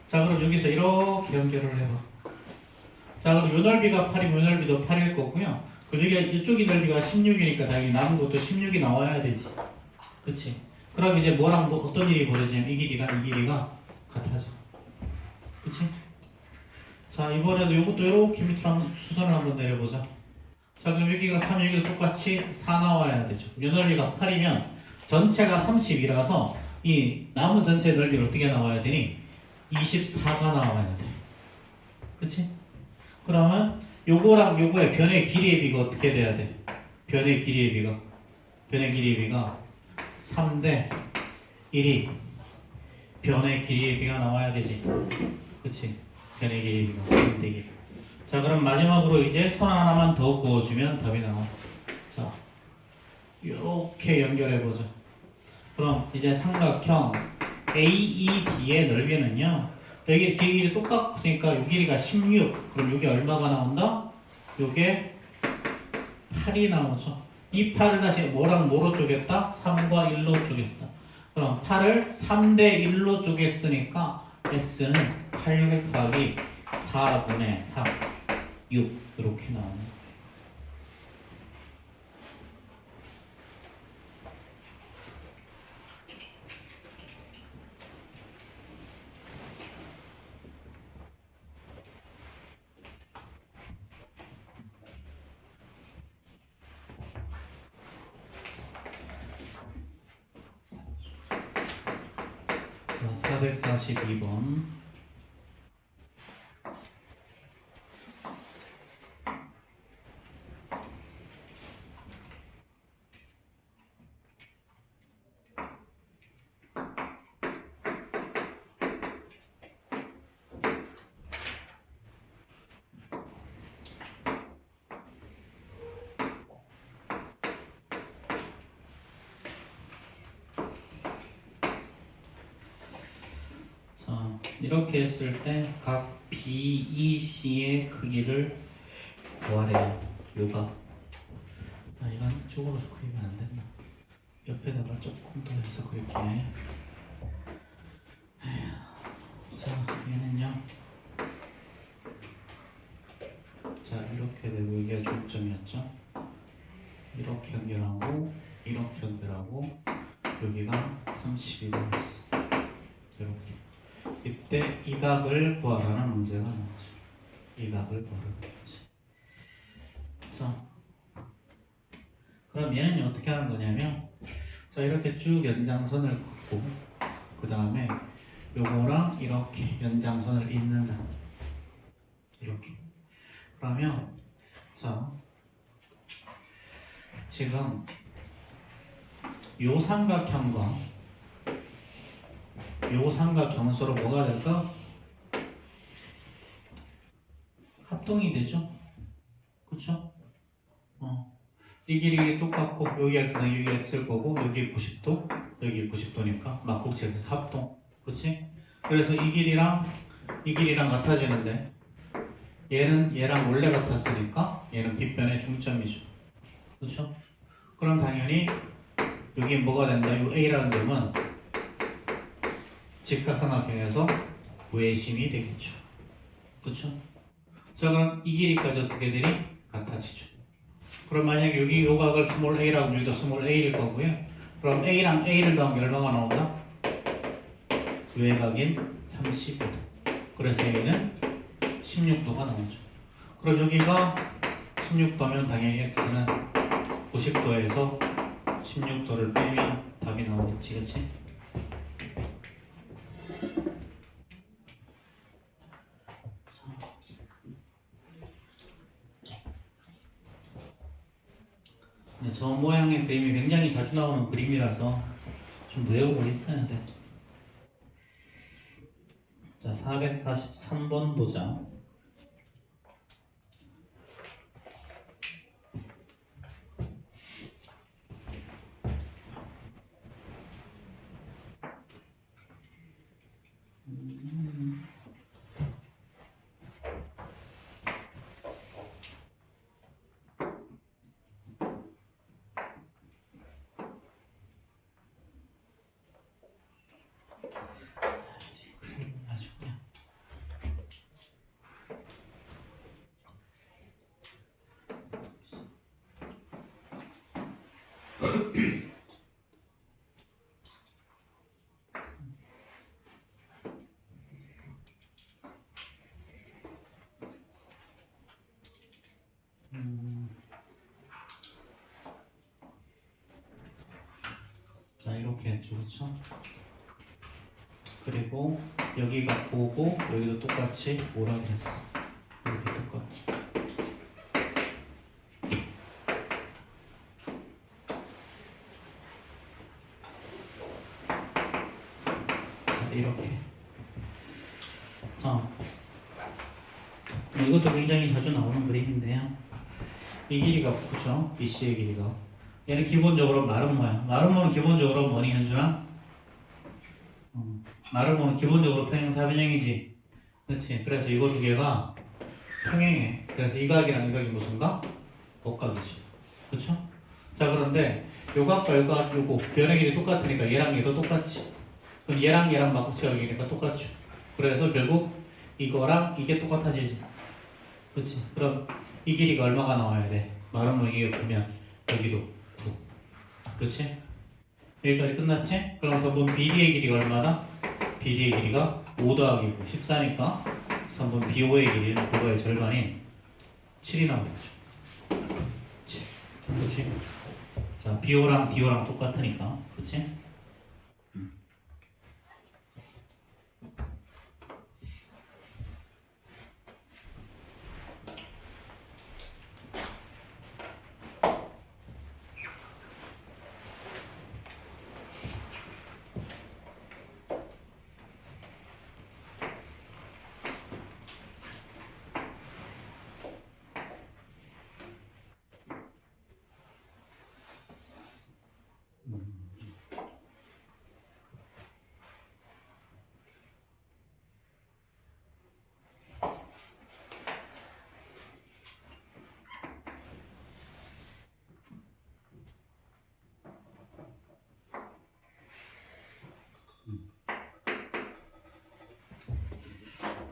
자, 그럼 여기서 이렇게 연결을 해봐. 자, 그럼 요 넓이가 8이면 요 넓이도 8일 거고요. 그리고 여기 이쪽이 넓이가 16이니까 당연히 남은 것도 16이 나와야 되지. 그치? 그럼 이제 뭐랑 뭐 어떤 일이 벌어지냐면 이 길이랑 이 길이가 같아져. 그치? 자, 이번에도 이것도 이렇게 밑으로 한번 수선을 한번 내려보자. 자, 그럼 여기가 3, 여기도 똑같이 4 나와야 되죠. 요 넓이가 8이면 전체가 30이라서 이 남은 전체 넓이는 어떻게 나와야 되니? 24가 나와야 돼. 그치? 그러면 요거랑 요거의 변의 길이의 비가 어떻게 돼야 돼? 변의 길이의 비가 3대 1이 변의 길이의 비가 나와야 되지. 그치? 변의 길이의 비가 3대 1. 자, 그럼 마지막으로 이제 선 하나만 더 그어주면 답이 나와. 자, 이렇게 연결해보자. 그럼 이제 삼각형 AED의 넓이는요. 여기 뒤에 길이 똑같으니까 요 길이가 16. 그럼 여기 얼마가 나온다? 요게 8이 나오죠. 이 8을 다시 뭐랑 뭐로 쪼갰다? 3과 1로 쪼갰다. 그럼 8을 3대 1로 쪼갰으니까 S는 8 곱하기 4분의 4, 6 이렇게 나오는 거예요. 442번. 자, 이렇게 했을 때 각 BEC의 크기를 구하래요. 요가. 아, 이건 쪽으로 그리면 안 된다. 옆에다가 조금 더 해서 그릴게. 자, 얘는요. 자, 이렇게 되고 이게 중점이었죠. 이렇게 연결하고 이렇게 연결하고 여기가 32도였어. 이렇게. 이때 이 각을 구하라는 문제가 나오죠. 이 각을 구하라는 문제. 자, 그럼 얘는 어떻게 하는 거냐면, 자, 이렇게 쭉 연장선을 긋고 그 다음에 요거랑 이렇게 연장선을 잇는다. 이렇게. 그러면 자, 지금 요 삼각형과 요 삼각형은 서로 뭐가 될까? 합동이 되죠? 그쵸? 이 길이 똑같고 여기 x는 여기 x일 거고 여기 90도 여기 90도니까 막국지에서 합동. 그렇지? 그래서 이 길이랑 같아지는데 얘는 얘랑 원래 같았으니까 얘는 빗변의 중점이죠. 그렇죠? 그럼 당연히 여기 뭐가 된다? 이 a라는 점은 직각삼각형에서 외심이 되겠죠. 그렇죠? 자, 그럼 이 길이까지 어떻게들이 같아지죠. 그럼 만약에 여기 요 각을 스몰 a라고 여기도 스몰 a일 거고요. 그럼 a랑 a를 더한 게 얼마가 나온다? 외곽인 35도. 그래서 여기는 16도가 나오죠. 그럼 여기가 16도면 당연히 x는 90도에서 16도를 빼면 답이 나오겠지, 그렇지? 저 모양의 그림이 굉장히 자주 나오는 그림이라서 좀 외우고 있어야 돼. 자, 443번 보자. 아주 그냥. 자, 이렇게 했죠, 그렇죠? 그리고 여기가 보고 여기도 똑같이 오라고 했어. 이렇게 똑같이. 자, 이렇게. 자, 이것도 굉장히 자주 나오는 그림인데요. 이 길이가 F죠. BC의 길이가. 얘는 기본적으로 마른 모양. 마른 모는 기본적으로 뭐니, 현준아? 마른 모는 기본적으로 평행사변형이지. 그렇지. 그래서 이거 두 개가 평행해. 그래서 이 각이랑 이 각이 무슨 각? 복각이지. 그렇죠? 자, 그런데 요 각과 요 각, 요거 변의 길이 똑같으니까 얘랑 얘도 똑같지. 그럼 얘랑 막국지가 길이가 똑같죠. 그래서 결국 이거랑 이게 똑같아지지. 그렇지. 그럼 이 길이가 얼마가 나와야 돼? 마른 모 이게 보면 여기도 9. 그렇지? 여기까지 끝났지? 그럼 선분 BD의 길이가 얼마다? BD의 길이가 5 더하기 9, 14니까 선분 BO의 길이는 그거의 절반인 7이 나오겠죠. 그렇지? 자, BO랑 DO랑 똑같으니까, 그렇지?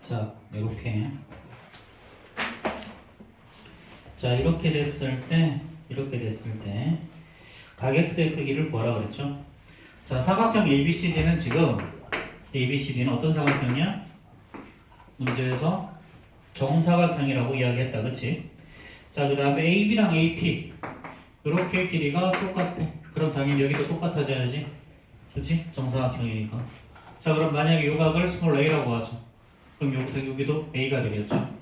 자, 이렇게. 자, 이렇게 됐을 때 각 x의 크기를 뭐라 그랬죠? 자, 사각형 ABCD는 지금 ABCD는 어떤 사각형이야? 문제에서 정사각형이라고 이야기했다, 그치? 자, 그 다음에 AB랑 AP 이렇게 길이가 똑같아. 그럼 당연히 여기도 똑같아져야지, 그치? 정사각형이니까. 자, 그럼 만약에 요각을 스몰 a라고 하죠. 그럼 여기도 a가 되겠죠.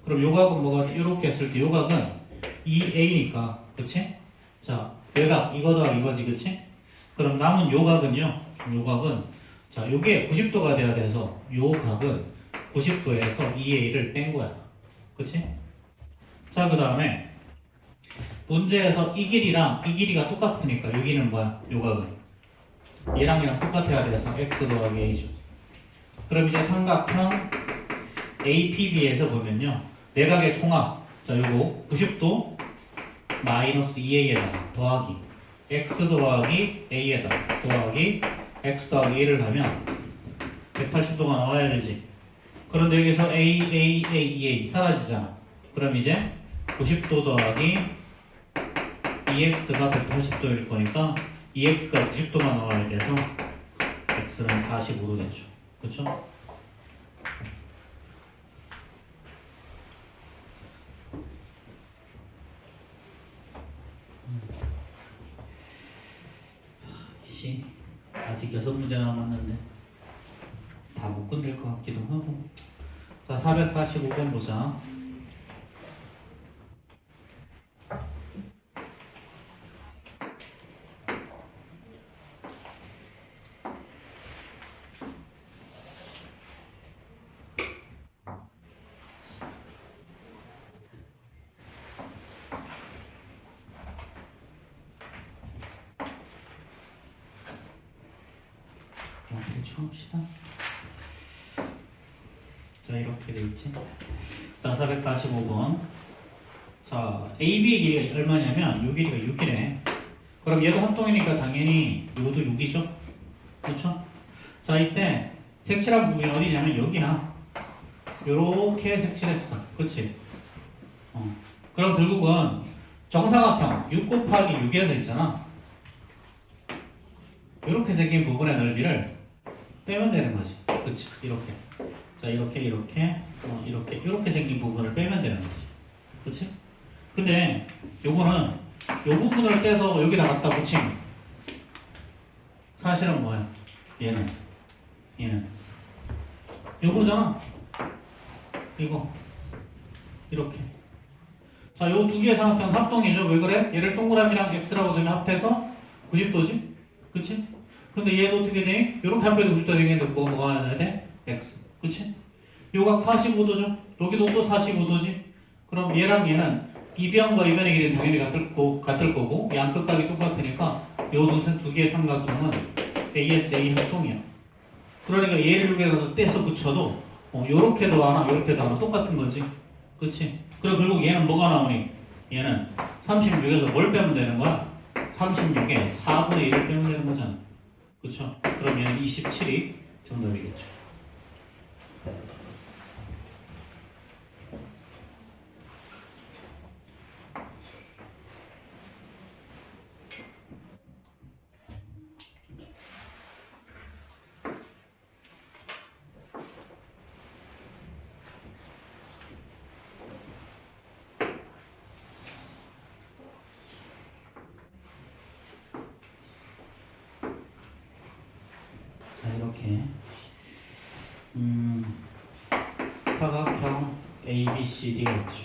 그럼 요각은 뭐가 돼? 이렇게 했을 때 요각은 2a니까, 그치? 자, 외곽 이거 더하기 이거지, 그치? 그럼 남은 요각은요, 자, 요게 90도가 돼야 돼서 요각은 90도에서 2a를 뺀 거야, 그치? 자, 그 다음에 문제에서 이 길이랑 이 길이가 똑같으니까 여기는 뭐야? 요각은 얘랑 똑같아야 돼서 x 더하기 a죠. 그럼 이제 삼각형 APB에서 보면요, 내각의 총합, 자, 요거 90도 마이너스 2a에다가 더하기 x 더하기 a에다가 더하기 x 더하기 a를 하면 180도가 나와야 되지. 그런데 여기서 a 사라지잖아. 그럼 이제 90도 더하기 2x가 180도일 거니까 2x가 90도가 나와야 돼서 x는 45도 되죠. 그렇죠? 아직 6문제 남았는데 다 못 끝낼 것 같기도 하고. 자, 445번 보자. 대충 합시다. 자, 이렇게 돼 있지. 자, 445번. 자, AB의 길이가 얼마냐면 요 길이가 6이래. 그럼 얘도 합동이니까 당연히 요도 6이죠. 그렇죠? 자, 이때 색칠한 부분이 어디냐면 여기나 요렇게 색칠했어. 그렇지? 그럼 결국은 정사각형 6 곱하기 6에서 있잖아. 이렇게 생긴 부분의 넓이를 빼면 되는 거지. 그렇지? 이렇게. 자, 이렇게 생긴 부분을 빼면 되는 거지. 그렇지? 근데 요거는 요 부분을 떼서 여기다 갖다 붙이면 사실은 뭐야? 얘는 요거잖아. 이거 이렇게. 자, 요 두 개의 삼각형 합동이죠. 왜 그래? 얘를 동그라미랑 x라고 되면 합해서 90도지? 그치? 근데 얘도 어떻게 돼? 요렇게 합해도 90도 되겠는데 뭐가 나야 돼? x. 그치? 요각 45도죠? 여기도 또 45도지? 그럼 얘랑 얘는 이변과 이변의 길이는 당연히 같을 거고 양 끝각이 똑같으니까 요 두 개의 삼각형은 ASA 합동이야. 그러니까 얘를 여기다가 떼서 붙여도 요렇게도 하나 요렇게도 하나 똑같은 거지. 그치? 그리고 결국 얘는 뭐가 나오니? 얘는 36에서 뭘 빼면 되는 거야? 36에 4분의 1을 빼면 되는 거잖아. 그쵸? 그럼 얘는 27이 정답이겠죠. 이렇게 사각형 ABCD가 있죠.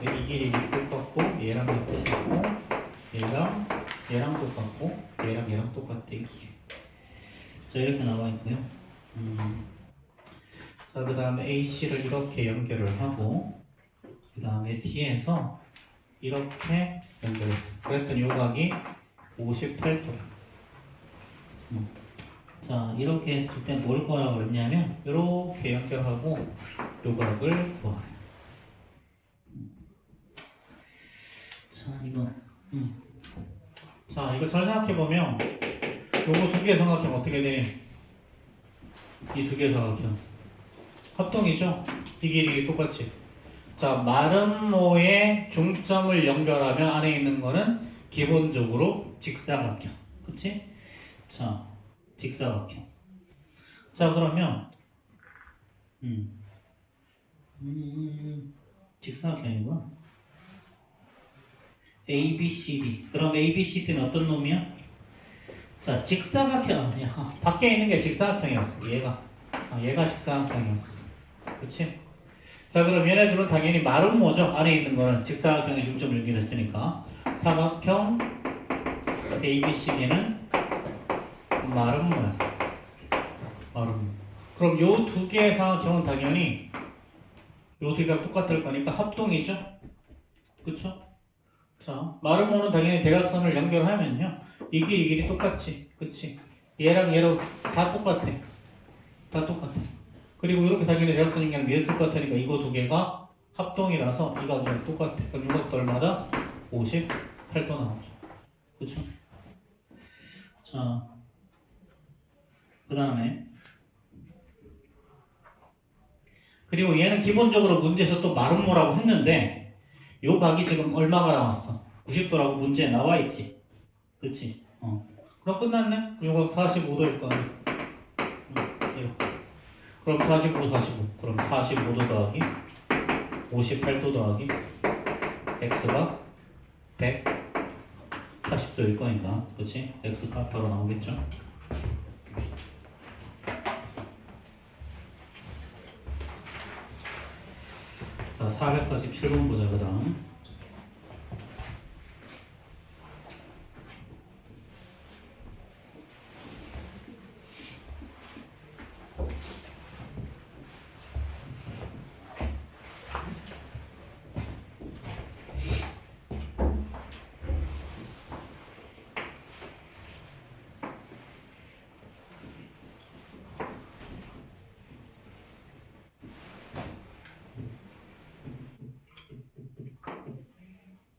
이 길이 똑같고 얘랑 같고 얘랑 똑같고 얘랑 똑같대. 이렇게. 자, 이렇게 나와 있고요. 자, 그 다음에 AC를 이렇게 연결을 하고 그 다음에 D에서 이렇게 연결했어. 그랬더니 요각이 58도야. 자, 이렇게 했을 때 뭘 구하라고 그랬냐면 이렇게 연결하고 요각을 구하래. 자, 이거 자, 이거 잘 생각해보면 요거 두 개의 삼각형 어떻게 돼? 이 두 개의 삼각형 합동이죠. 이 길이 똑같지. 자, 마름모의 중점을 연결하면 안에 있는 거는 기본적으로 직사각형. 그치? 자, 직사각형. 자, 그러면 직사각형이구나. A, B, C, D. 그럼 A, B, C, D는 어떤 놈이야? 자, 직사각형. 야, 밖에 있는 게 직사각형이었어. 얘가 직사각형이었어. 그치? 자, 그럼 얘네들은 당연히 마름모죠. 안에 있는 거는 직사각형의 중점을 연결했으니까. 사각형 A, B, C, D는 마름모야. 마름모. 그럼 요 두 개의 사각형은 당연히 요 두 개가 똑같을 거니까 합동이죠. 그쵸? 자, 마름모는 당연히 대각선을 연결하면요. 이 길이 똑같지. 그치? 얘랑 얘랑 다 똑같아. 다 똑같아. 그리고 이렇게 당연히 대각선 연결하면 얘도 똑같으니까 이거 두 개가 합동이라서 이거 그냥 똑같아. 그럼 이것도 얼마다? 58도 나오죠. 그쵸? 자, 그 다음에 그리고 얘는 기본적으로 문제에서 또 마름모라고 했는데 요 각이 지금 얼마가 나왔어? 90도라고 문제에 나와있지. 그치? 그럼 끝났네? 이거 45도일 거 아니야. 이렇게. 그럼 45, 45. 그럼 45도 더하기 58도 더하기 x가 180도일 거니까. 그치? x가 바로 나오겠죠? 자, 447번 보자. 그 다음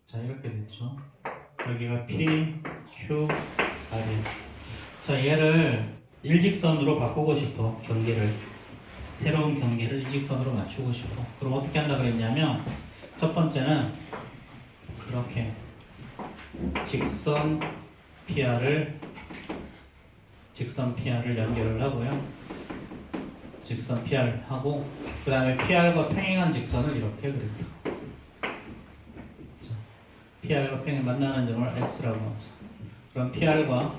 자, 이렇게 됐죠. 여기가 P, Q, R이. 자, 얘를 일직선으로 바꾸고 싶어. 경계를. 새로운 경계를 일직선으로 맞추고 싶어. 그럼 어떻게 한다 그랬냐면 첫 번째는 이렇게 직선 PR을 연결을 하고요. 직선 PR 하고 그 다음에 PR과 평행한 직선을 이렇게 그렸다. PR과 평행 만나는 점을 S라고 하죠. 그럼 PR과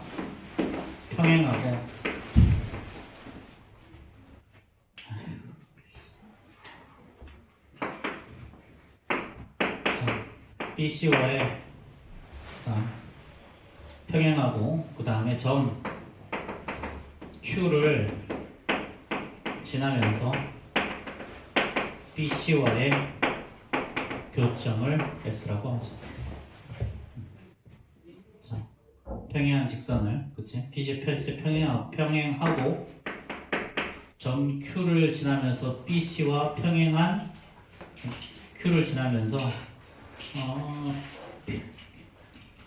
평행하고 BC와의 평행하고 그 다음에 점 Q를 지나면서 BC와의 교점을 S라고 하죠. 자, 평행한 직선을, 그치? BC 평행하고 점 Q를 지나면서 BC와 평행한 Q를 지나면서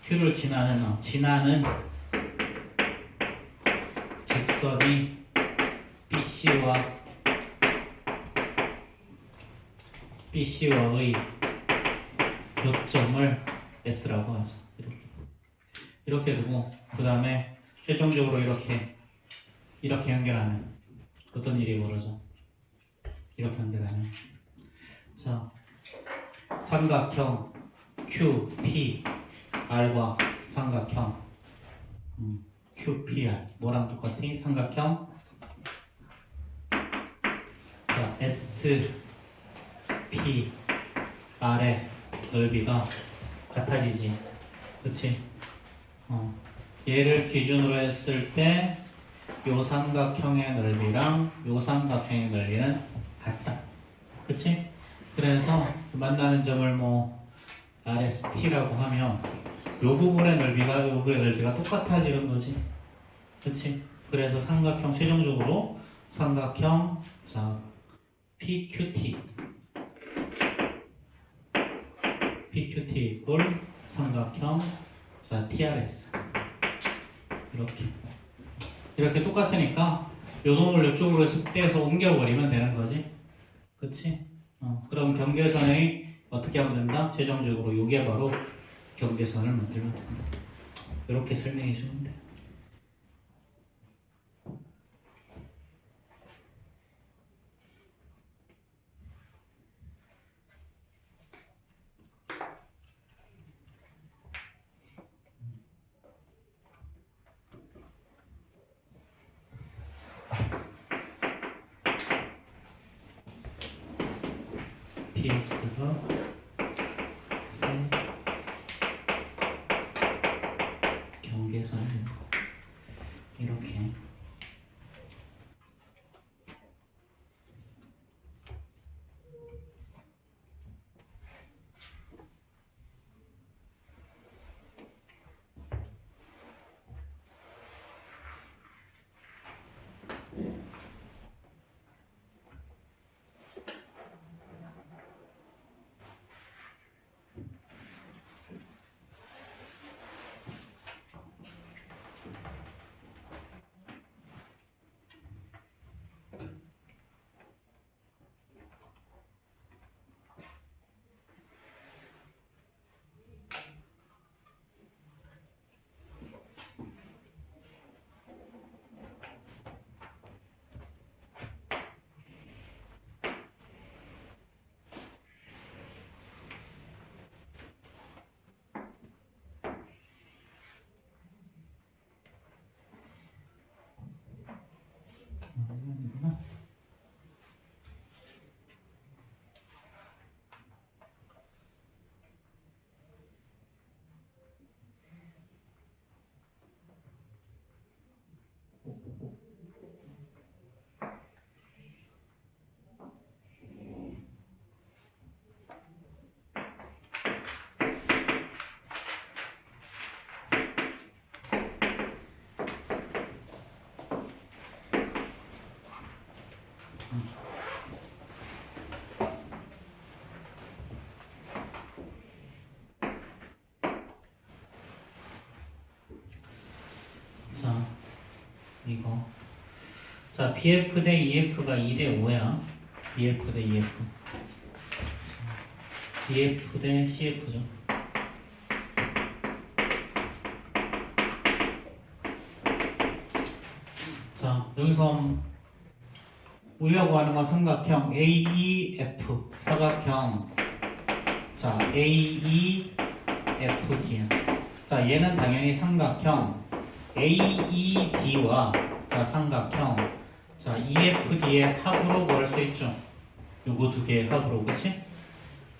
Q를 지나는 직선이 BC와의 교점을 S라고 하죠. 이렇게 두고 그 다음에 최종적으로 이렇게 연결하면 어떤 일이 벌어져? 이렇게 연결하면 자, 삼각형 QP R과 삼각형 QPR 뭐랑 똑같니? 삼각형 자, SPR의 넓이가 같아지지. 그치? 얘를 기준으로 했을 때 요 삼각형의 넓이랑 요 삼각형의 넓이는 같다. 그치? 그래서 만나는 점을 뭐 RST라고 하면 요 부분의 넓이가 요 부분의 넓이가 똑같아지는 거지. 그치? 그래서 삼각형 최종적으로 삼각형 자 PQT 이꼴 삼각형 자 TRS 이렇게 똑같으니까 요 놈을 이쪽으로 떼서 옮겨버리면 되는 거지. 그치? 그럼 경계선이 어떻게 하면 된다? 최종적으로 요게 바로 경계선을 만들면 된다. 이렇게 설명해 주면 돼. PS가 세 경계선을 이렇게 자 이거 자 BF 대 EF가 2대 5야. BF 대 EF BF 대 CF죠. 자 여기서 우리가 구하는 건 삼각형 AEF 사각형 자 AEFD야. 자 얘는 당연히 삼각형 AED와 자 삼각형 자 EFD의 합으로 구할 수 있죠. 요거 두 개의 합으로 그치?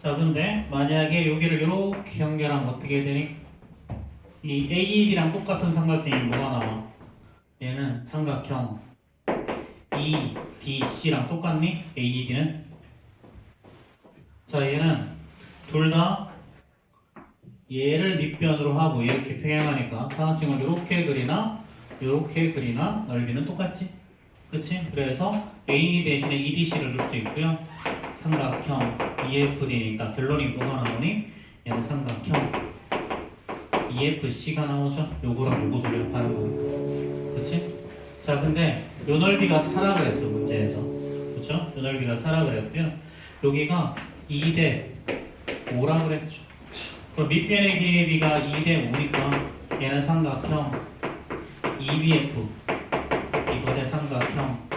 자 근데 만약에 여기를 이렇게 연결하면 어떻게 되니? 이 AED랑 똑같은 삼각형이 뭐가 나와? 얘는 삼각형 EDC랑 똑같니? AED는? 자 얘는 둘 다 얘를 밑변으로 하고 이렇게 평행하니까 사각형을 이렇게 그리나 이렇게 그리나 넓이는 똑같지? 그치? 그래서 AE 대신에 EDC를 넣을 수 있고요. 삼각형 EFD니까 결론이 뭐가 나오니? 얘는 삼각형 EFC가 나오죠? 요거랑 요거 돌려하는 거니까. 그치? 자 근데 요 넓이가 4라 그랬어 문제에서. 그쵸? 요 넓이가 4라 그랬고요. 여기가 2대 5라 그랬죠. 그럼 밑변의 길이가 2대 5니까 얘는 삼각형 EBF 이거 대 삼각형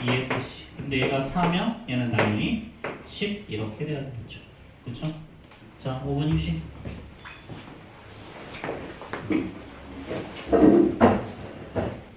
EFC. 근데 얘가 4면 얘는 당연히 10 이렇게 돼야 되겠죠. 그쵸? 자 5분 휴식.